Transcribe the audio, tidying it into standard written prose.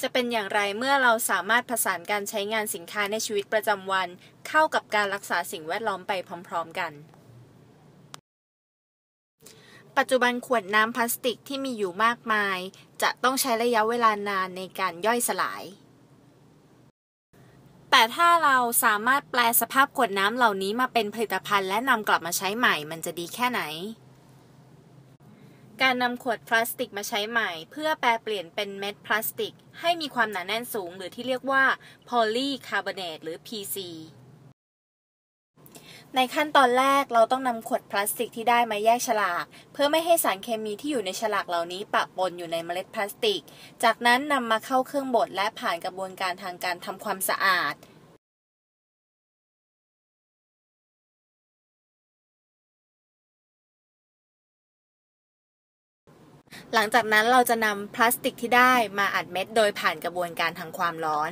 จะเป็นอย่างไรเมื่อเราสามารถผสานการใช้งานสินค้าในชีวิตประจำวันเข้ากับการรักษาสิ่งแวดล้อมไปพร้อมๆกันปัจจุบันขวดน้ำพลาสติกที่มีอยู่มากมายจะต้องใช้ระยะเวลานานในการย่อยสลายแต่ถ้าเราสามารถแปลสภาพขวดน้ำเหล่านี้มาเป็นผลิตภัณฑ์และนำกลับมาใช้ใหม่มันจะดีแค่ไหนการนำขวดพลาสติกมาใช้ใหม่เพื่อแปลเปลี่ยนเป็นเม็ดพลาสติกให้มีความหนาแน่นสูงหรือที่เรียกว่า Polycarbonate หรือ PC ในขั้นตอนแรกเราต้องนำขวดพลาสติกที่ได้มาแยกฉลากเพื่อไม่ให้สารเคมีที่อยู่ในฉลากเหล่านี้ปะปนอยู่ในเมล็ดพลาสติกจากนั้นนำมาเข้าเครื่องบดและผ่านกระบวนการทางการทำความสะอาดหลังจากนั้นเราจะนำพลาสติกที่ได้มาอัดเม็ดโดยผ่านกระบวนการทางความร้อน